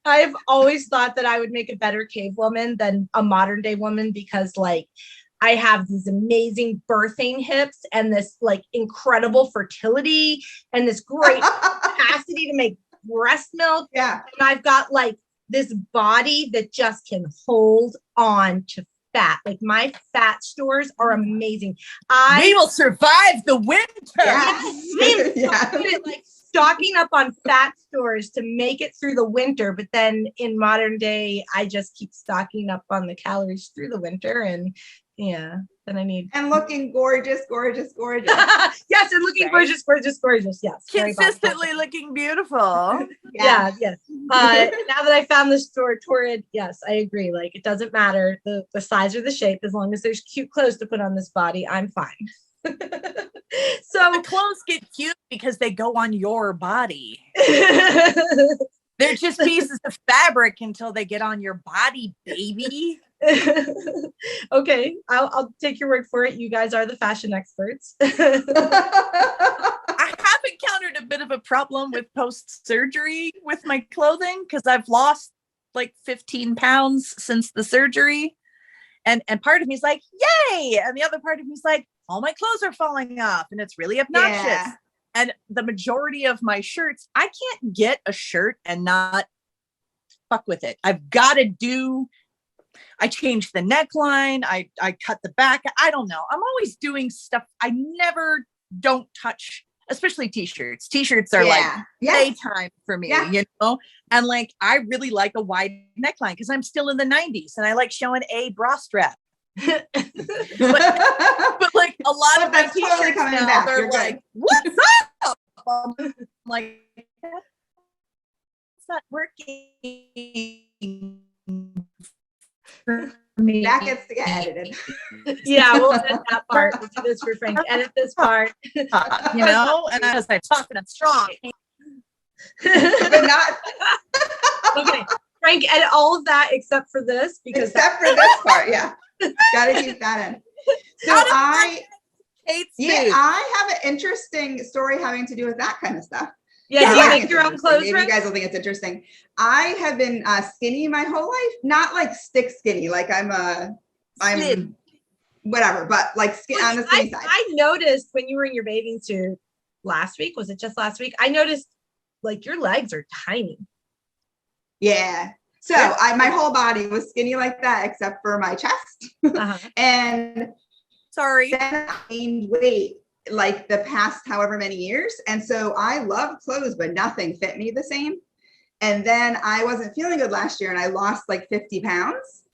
I've always thought that I would make a better cave woman than a modern day woman, because like I have these amazing birthing hips and this like incredible fertility and this great capacity to make breast milk. Yeah. And I've got like this body that just can hold on to fat. Like, my fat stores are amazing. We will survive the winter. Yes. I'm good at like stocking up on fat stores to make it through the winter. But then in modern day, I just keep stocking up on the calories through the winter, and Yeah. Then I need. And looking gorgeous, gorgeous, gorgeous. Yes, and looking Right? gorgeous, gorgeous, gorgeous. Yes. very body Consistently positive. looking beautiful. Yeah. Yes. Now that I found the store torrid, yes, I agree. Like it doesn't matter the size or the shape, as long as there's cute clothes to put on this body, I'm fine. So The clothes get cute because they go on your body. They're just pieces of fabric until they get on your body, baby. Okay, I'll take your word for it. You guys are the fashion experts. I have encountered a bit of a problem with post-surgery with my clothing because I've lost like 15 pounds since the surgery. And part of me is like, yay! And the other part of me is like, all my clothes are falling off and it's really obnoxious. Yeah. And the majority of my shirts, I can't get a shirt and not fuck with it. I've got to I changed the neckline. I cut the back. I don't know. I'm always doing stuff. I never don't touch, especially t-shirts. T-shirts are like playtime for me, you know? And like, I really like a wide neckline because I'm still in the 90s and I like showing a bra strap. but like a lot of my that's t-shirts totally coming now, back. they're You're like, what's up? I'm like, it's not working for me. That gets to get edited. Yeah, we'll edit that part. We'll do this for Frank. Edit this part. You know, and as I'm tough and I'm strong. But not Okay, Frank, edit all of that except for this because except for this part. Yeah. Gotta keep that in. So I have an interesting story having to do with that kind of stuff. Yeah, do you make your own clothes? Maybe you guys will think it's interesting. I have been skinny my whole life, not like stick skinny, like I'm whatever, but like on the skinny side. I noticed when you were in your bathing suit last week, was it just last week? I noticed like your legs are tiny. Yeah. So my whole body was skinny like that, except for my chest. And then I gained weight like the past however many years. And so I loved clothes, but nothing fit me the same. And then I wasn't feeling good last year and I lost like 50 pounds.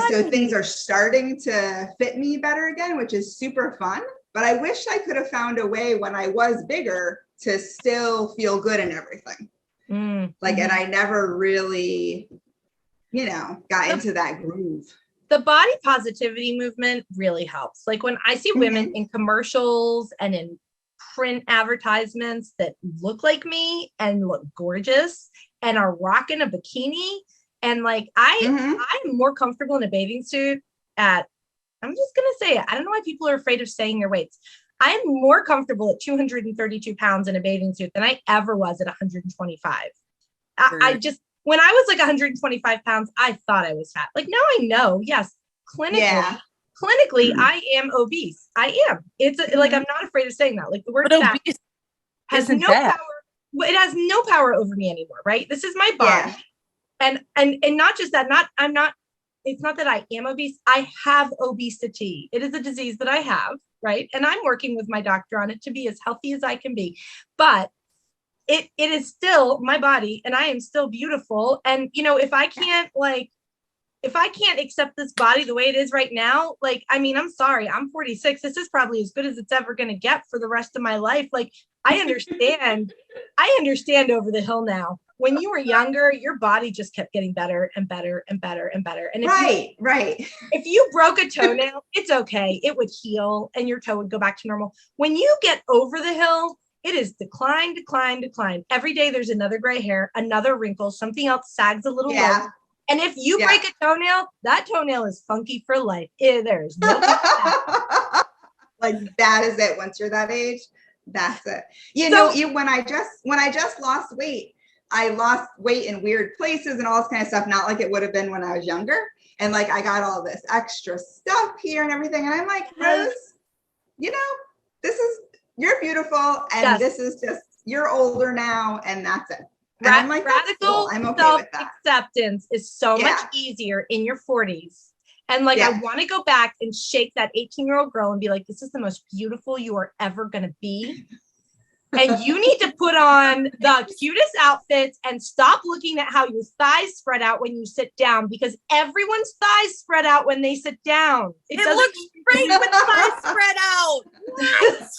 So things are starting to fit me better again, which is super fun. But I wish I could have found a way when I was bigger to still feel good and everything. And I never really, got into that groove. The body positivity movement really helps. Like when I see women in commercials and in print advertisements that look like me and look gorgeous and are rocking a bikini. And like, I'm more comfortable in a bathing suit I'm just going to say it. I don't know why people are afraid of saying their weights. I'm more comfortable at 232 pounds in a bathing suit than I ever was at 125. When I was like 125 pounds, I thought I was fat. Like now I know, yes, clinically, I am obese. I am. It's like, I'm not afraid of saying that. Like the word fat has no power. It has no power over me anymore, right? This is my body. And not just that, it's not that I am obese. I have obesity. It is a disease that I have, right? And I'm working with my doctor on it to be as healthy as I can be. But it is still my body and I am still beautiful. And, if I can't accept this body the way it is right now, like, I mean, I'm sorry, I'm 46. This is probably as good as it's ever going to get for the rest of my life. Like, I understand over the hill now. When you were younger, your body just kept getting better and better and better and better. And if you broke a toenail, it's okay. It would heal and your toe would go back to normal. When you get over the hill, it is decline, decline, decline. Every day there's another gray hair, another wrinkle, something else sags a little lower. And if you break a toenail, that toenail is funky for life. There's no like that is it. Once you're that age, that's it. When I just lost weight, I lost weight in weird places and all this kind of stuff. Not like it would have been when I was younger. And like I got all this extra stuff here and everything. And I'm like, Rose, you're beautiful. And this is just, you're older now. And that's it. And I'm like, radical I'm okay with that. Acceptance is so much easier in your 40s. And like, I want to go back and shake that 18-year-old girl and be like, this is the most beautiful you are ever going to be. And you need to put on the cutest outfits and stop looking at how your thighs spread out when you sit down, because everyone's thighs spread out when they sit down. It looks great with thighs spread out. What?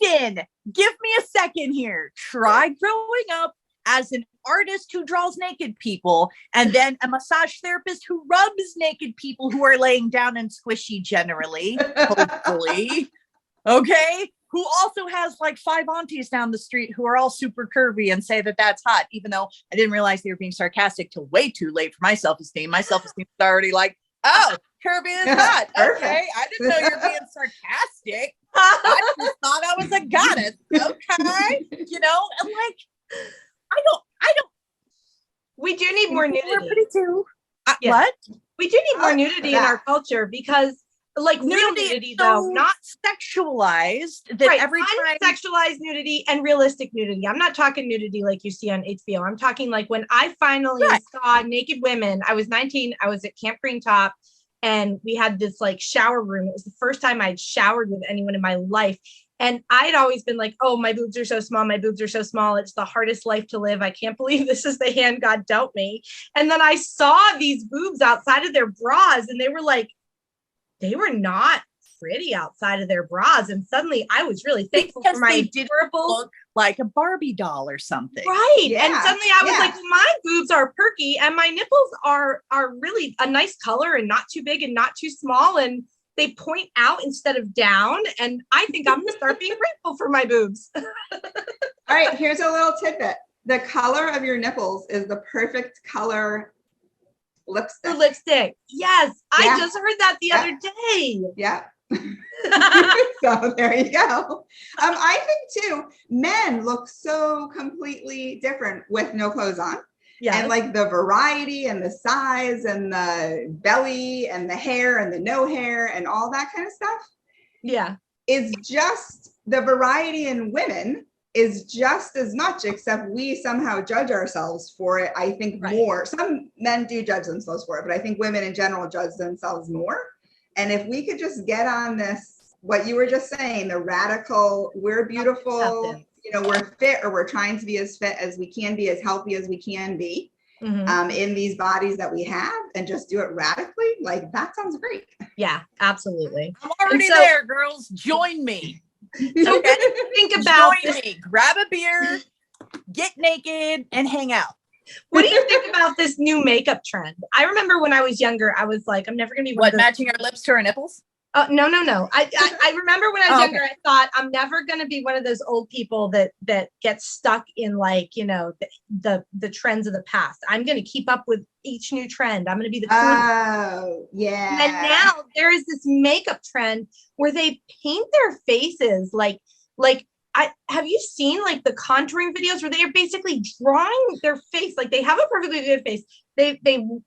Listen, give me a second here. Try growing up as an artist who draws naked people, and then a massage therapist who rubs naked people who are laying down and squishy generally, hopefully. Okay? Who also has like 5 aunties down the street who are all super curvy and say that that's hot, even though I didn't realize they were being sarcastic till way too late for my self-esteem. My self-esteem is already like, oh, curvy is hot. Okay, I didn't know you're being sarcastic. I just thought I was a goddess. Okay, you know, and like, I don't. We do need more nudity. We're pretty too. Yeah. What? We do need more nudity in our culture, because like real nudity though, not sexualized, that right, every time unsexualized nudity and realistic nudity. I'm not talking nudity like you see on HBO. I'm talking like when I finally saw naked women. I was 19. I was at Camp Green Top, and we had this like shower room. It was the first time I'd showered with anyone in my life. And I'd always been like, oh, my boobs are so small. My boobs are so small. It's the hardest life to live. I can't believe this is the hand God dealt me. And then I saw these boobs outside of their bras, and they were not pretty outside of their bras. And suddenly I was really thankful for my adorable, look like a Barbie doll or something. Right. Yeah. And suddenly I was like, my boobs are perky and my nipples are really a nice color and not too big and not too small. And they point out instead of down. And I think I'm going to start being grateful for my boobs. All right. Here's a little tidbit. The color of your nipples is the perfect color lipstick. For lipstick. Yes. I just heard that the other day. Yeah. So there you go. I think too, men look so completely different with no clothes on. Yeah. And like the variety and the size and the belly and the hair and the no hair and all that kind of stuff. Yeah. Is just the variety in women is just as much, except we somehow judge ourselves for it. I think more. Some men do judge themselves for it, but I think women in general judge themselves more. And if we could just get on this, what you were just saying, the radical, we're beautiful, you know, we're fit, or we're trying to be as fit as we can be, as healthy as we can be, in these bodies that we have, and just do it radically, like that sounds great. Yeah, absolutely. I'm already there, girls. Join me. So think about Join me. Grab a beer, get naked, and hang out. What do you think about this new makeup trend? I remember when I was younger, I was like, I'm never going to be matching our lips to our nipples? No. I remember when I was younger, I thought I'm never going to be one of those old people that gets stuck in like, you know, the trends of the past. I'm going to keep up with each new trend. I'm going to be the cool. Oh, yeah. And now there is this makeup trend where they paint their faces like have you seen like the contouring videos where they are basically drawing their face? Like they have a perfectly good face. They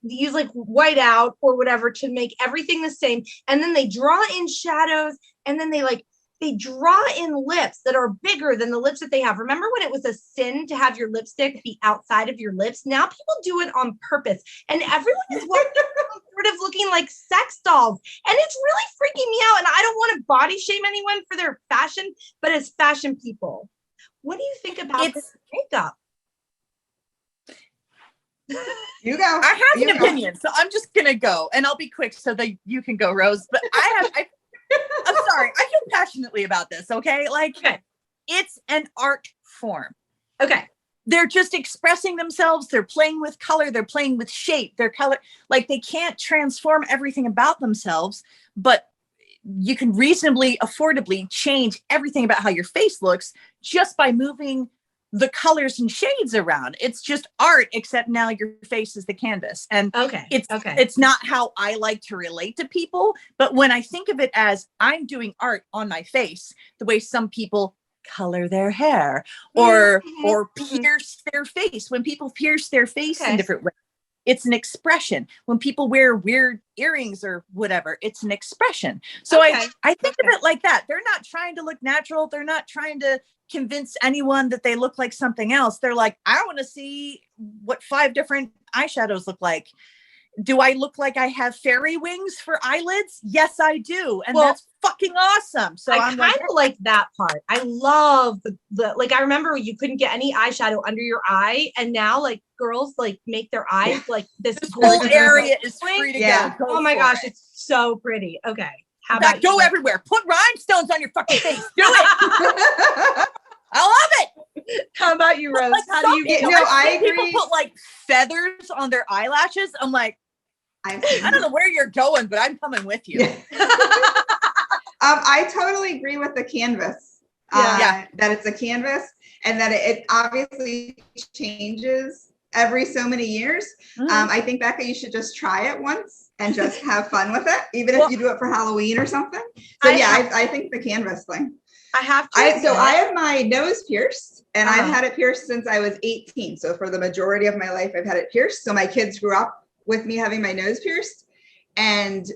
use like white out or whatever to make everything the same. And then they draw in shadows, and then they draw in lips that are bigger than the lips that they have. Remember when it was a sin to have your lipstick be outside of your lips? Now people do it on purpose, and everyone is sort of looking like sex dolls. And it's really freaking me out. And I don't want to body shame anyone for their fashion, but as fashion people, what do you think about this makeup? You go. I have an opinion, so I'm just gonna go, and I'll be quick so that you can go, Rose. But I'm sorry, I feel passionately about this. Okay, like it's an art form. Okay, they're just expressing themselves. They're playing with color. They're playing with shape. Their color, like they can't transform everything about themselves, but you can reasonably, affordably change everything about how your face looks just by moving the colors and shades around. It's just art, except now your face is the canvas. And it's not how I like to relate to people. But when I think of it as I'm doing art on my face, the way some people color their hair or pierce their face, when people pierce their face in different ways, it's an expression. When people wear weird earrings or whatever, it's an expression. So I think of it like that. They're not trying to look natural. They're not trying to convince anyone that they look like something else. They're like, I want to see what 5 different eyeshadows look like. Do I look like I have fairy wings for eyelids? Yes, I do. And Well, that's fucking awesome. So I I'm kind of like that part. I love the like, I remember you couldn't get any eyeshadow under your eye. And now like girls like make their eyes like this whole area is free to Yeah. go. Oh my for gosh, it. it's so pretty. Okay. How In fact, about go you? everywhere. Put rhinestones on your fucking face. Do it. I love it. How about you, Rose? Like How do you get No, I've I seen people agree. put like feathers on their eyelashes. I'm like, I've seen I don't know where you're going, but I'm coming with you. Yeah. I totally agree with the canvas. Yeah. That it's a canvas and that it obviously changes every so many years. Mhm. I think, Becca, you should just try it once and just have fun with it, even if you do it for Halloween or something. So I think the canvas thing. I have to. I have my nose pierced and I've Ah. had it pierced since I was 18. So for the majority of my life, I've had it pierced. So my kids grew up with me having my nose pierced. And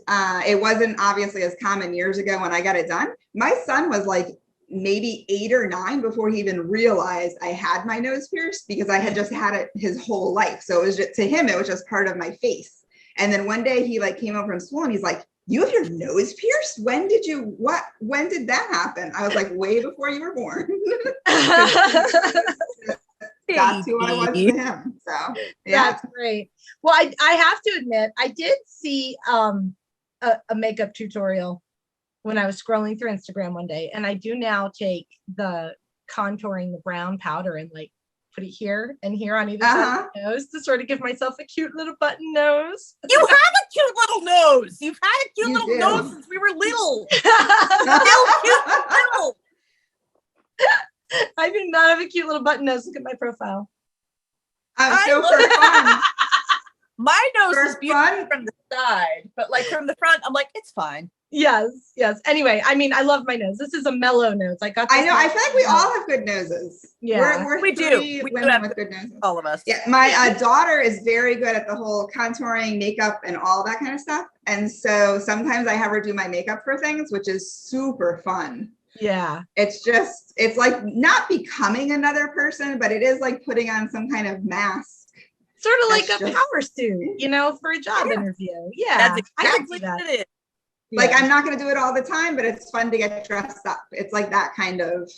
it wasn't obviously as common years ago when I got it done. My son was like maybe 8 or 9 before he even realized I had my nose pierced because I had just had it his whole life. So it was just, to him, it was just part of my face. And then one day he like came home from school and he's like, "You have your nose pierced? When did that happen?" I was like, "Way before you were born." That's who I was to him. So yeah. That's great. Well, I have to admit, I did see a makeup tutorial when I was scrolling through Instagram one day, and I do now take the contouring, the brown powder, and like put it here and here on either side of the nose to sort of give myself a cute little button nose. You have a cute little nose. You've had a cute You little do. nose since we were little. Still cute little. I do not have a cute little button nose. Look at my profile. So for fun, My nose For is beautiful fun? from the side, but like from the front, I'm like, it's fine. Yes. Anyway, I mean, I love my nose. This is a mellow nose. I got this I know. I nose. feel like we all have good noses. Yeah. we're We do. three We do women have with good noses. All of us. Yeah, my daughter is very good at the whole contouring, makeup, and all that kind of stuff. And so sometimes I have her do my makeup for things, which is super fun. Yeah. It's like not becoming another person, but it is like putting on some kind of mask. Sort of like That's a just- power suit, for a job interview. Yeah. That's I can exactly see that. what it is. Like Yeah. I'm not going to do it all the time, but it's fun to get dressed up. It's like that kind of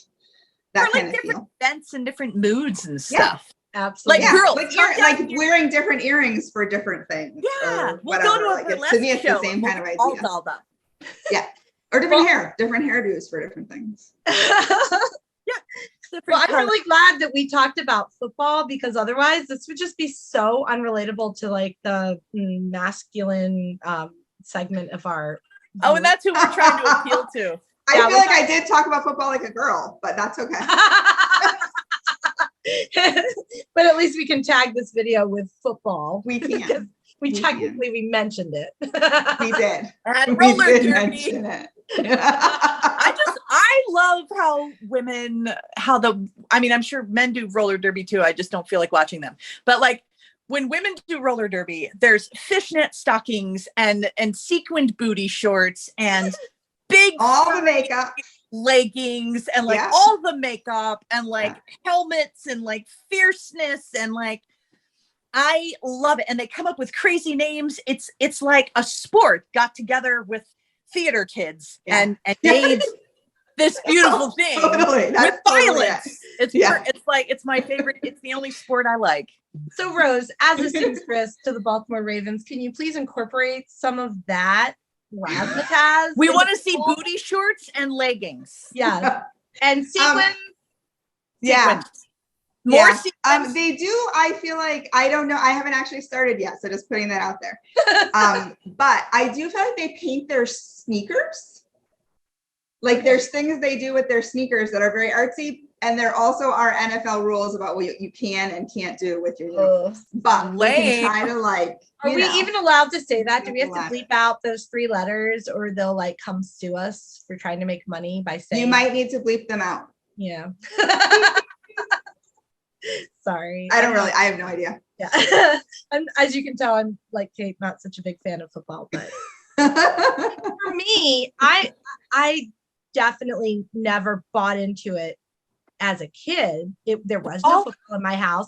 For like feel. different events and different moods and stuff. Absolutely. Like, girls, like wearing different earrings for different things. Yeah, or we'll whatever. go to a Like, burlesque to me, it's show the same and kind of we'll idea. all dolled up. Or different hairdos for different things. Well, I'm Different really glad that we talked about football because otherwise this would just be so unrelatable to like the masculine segment of our. Oh, and that's who we're trying to appeal to. I feel like I did talk about football like a girl, but that's okay. But at least we can tag this video with football. We can. We technically we mentioned it. We did. And We roller did derby. mention it. I love how I'm sure men do roller derby too. I just don't feel like watching them. But like when women do roller derby, there's fishnet stockings and sequined booty shorts and big all the makeup, leggings and like all the makeup and like helmets and like fierceness and like I love it. And they come up with crazy names. It's like a sport got together with theater kids and made this beautiful thing totally. with violence. Totally It's my favorite. It's the only sport I like. So Rose, as a seamstress to the Baltimore Ravens, can you please incorporate some of that razzmatazz? We want to see booty shorts and leggings. Yeah. And sequins. More sequins. They do. I feel like, I don't know. I haven't actually started yet. So just putting that out there. But I do feel like they paint their sneakers. Like there's things they do with their sneakers that are very artsy. And there also are NFL rules about what you can and can't do with your uniforms. But we can try to like. Are we even allowed to say that? Do we have to bleep out those 3 letters or they'll like come sue us for trying to make money by saying? You might need to bleep them out. Yeah. Sorry. I have no idea. Yeah. And as you can tell, I'm like Kate, not such a big fan of football, but for me, I definitely never bought into it as a kid. There was no football in my house.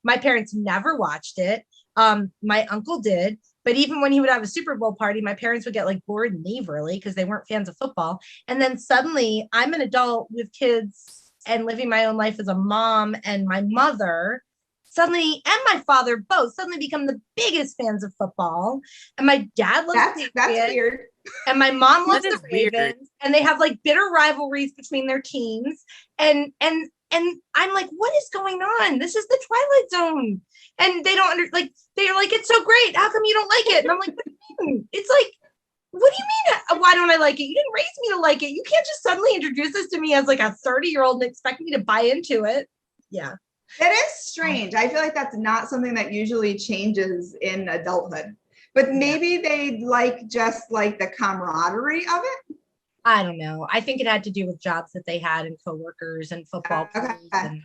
My parents never watched it. My uncle did. But even when he would have a Super Bowl party, my parents would get like bored and leave early because they weren't fans of football. And then suddenly I'm an adult with kids and living my own life as a mom, and my mother suddenly and my father both suddenly become the biggest fans of football. And my dad loves the That's Patriots, weird. and my mom loves That the is weird. Ravens, and they have like bitter rivalries between their teams. And I'm like, what is going on? This is the Twilight Zone. And they don't they're like, it's so great. How come you don't like it? And I'm like, what do you mean? It's like, what do you mean? Why don't I like it? You didn't raise me to like it. You can't just suddenly introduce this to me as like a 30-year-old and expect me to buy into it. Yeah. That is strange. I feel like that's not something that usually changes in adulthood. But maybe they just like the camaraderie of it. I don't know. I think it had to do with jobs that they had and coworkers and football. Okay.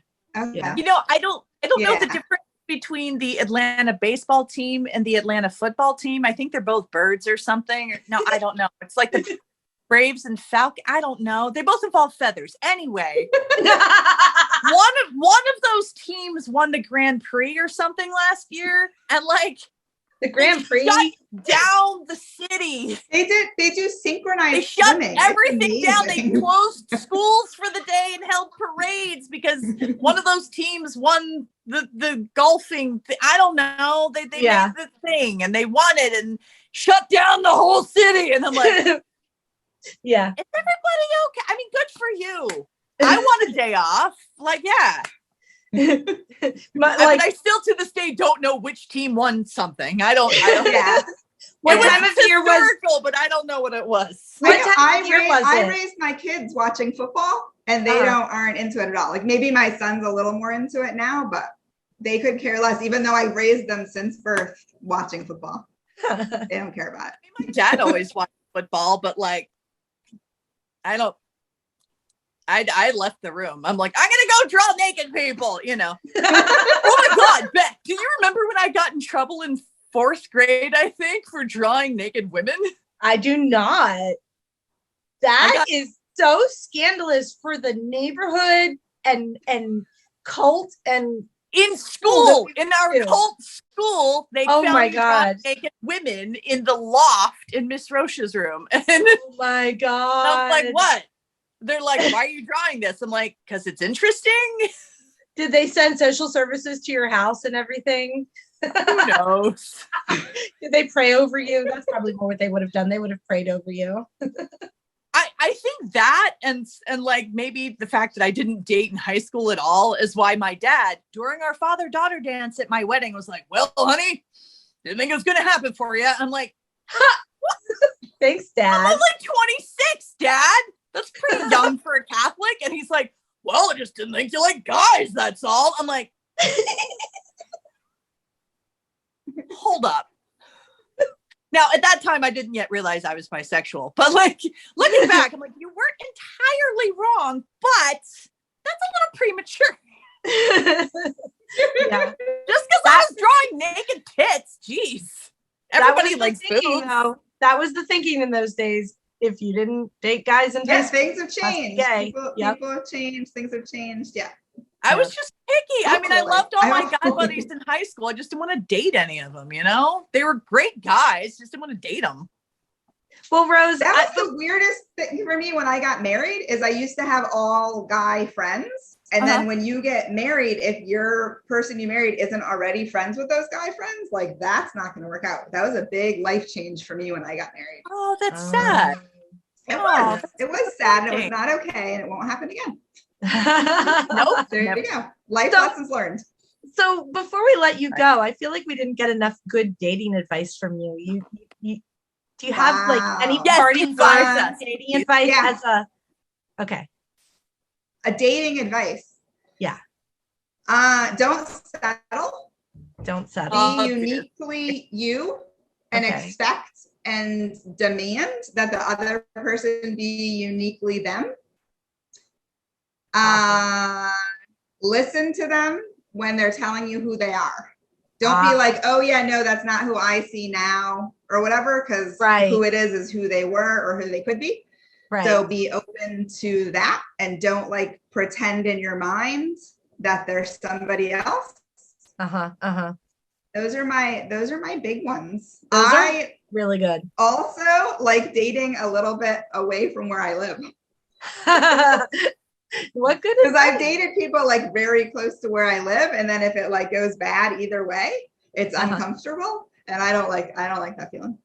Yeah. You know, I don't know the Yeah. difference between the Atlanta baseball team and the Atlanta football team. I think they're both birds or something. No, I don't know. It's like the Braves and Falcon. I don't know. They both involve feathers. Anyway, one of those teams won the Grand Prix or something last year, and like The Grand Prix. shut down the city. They do synchronized They shut swimming. It's everything down. They amazing. closed schools for the day and held parades because one of those teams won the golfing. I don't know. They made the thing and they won it and shut down the whole city. And I'm like, yeah. is everybody okay? I mean, good for you. I want a day off. Like, yeah. But I still to this day don't know which team won something. I don't Yeah. What it time was of year was historical, but I don't know what it was. What time of year was I it? raised my kids watching football, and they aren't into it at all. Like maybe my son's a little more into it now, but they could care less. Even though I raised them since birth watching football, they don't care about it. My dad always watched football, but like, I left the room. I'm like, I'm gonna go draw naked people, you know. Oh my God, Beth, do you remember when I got in trouble in 4th grade, I think, for drawing naked women? I do not. That is so scandalous for the neighborhood and cult and In school, Oh, in our too. cult school, they Oh found my me drawing God. naked women in the loft in Miss Roche's room. And oh my God. I was like, what? They're like, why are you drawing this? I'm like, because it's interesting. Did they send social services to your house and everything? Who knows? Did they pray over you? That's probably more what they would have done. They would have prayed over you. I think that and like maybe the fact that I didn't date in high school at all is why my dad during our father-daughter dance at my wedding was like, well, honey, didn't think it was going to happen for you. I'm like, Thanks, Dad. I'm only 26, Dad. That's pretty young for a Catholic. And he's like, well, I just didn't think you like guys. That's all. I'm like, hold up. Now, at that time, I didn't yet realize I was bisexual. But like, looking back, I'm like, you weren't entirely wrong, but that's a little premature. Yeah. Just because I was drawing naked tits, jeez. Everybody likes boobs. That was the thinking in those days. If you didn't date guys in high Yes, school, things have changed. gay. People Yep. have changed. Things have changed. Yeah. I was just picky. I mean, I Totally. loved all my I guy totally- buddies in high school. I just didn't want to date any of them, you know? They were great guys, just didn't want to date them. well, Rose, That was the weirdest thing for me when I got married is I used to have all guy friends. And then when you get married, if your person you married isn't already friends with those guy friends, like that's not going to work out. That was a big life change for me when I got married. Oh, that's sad. It was sad and it was not okay and it won't happen again. Nope. There Never. you go. Life So- lessons learned. So before we let you go, I feel like we didn't get enough good dating advice from you. You do you have like any Wow. Yes, parting advise thoughts, us. dating advice Yeah. as a okay. A dating advice. Yeah. Don't settle. Don't settle. Be Okay. uniquely you and Okay. expect and demand that the other person be uniquely them. Listen to them when they're telling you who they are. Don't be like, oh yeah, no, that's not who I see now or whatever, because Right. who it is who they were or who they could be. Right. So be open to that and don't like pretend in your mind that there's somebody else. Those are my big ones. Those are I really good. also like dating a little bit away from where I live. What good is Because I've that? dated people like very close to where I live, and then if it like goes bad either way, it's uncomfortable, and I don't like that feeling.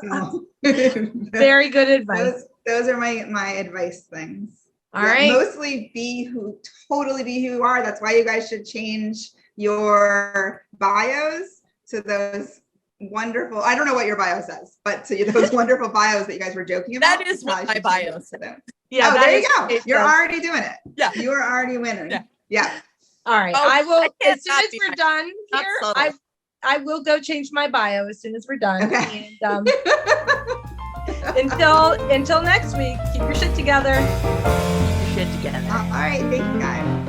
No. Very good advice. Those are my advice things. All right. Mostly totally be who you are. That's why you guys should change your bios to those wonderful, I don't know what your bio says, but to those wonderful bios that you guys were joking about. That is what my bio says. Yeah, there you go. You're already doing it. Yeah. You are already winning. Yeah. All right. Oh, I will, I as soon as we're done Not here, subtle. I will go change my bio as soon as we're done. Okay. And until next week, keep your shit together. Keep your shit together. All right. Thank you guys.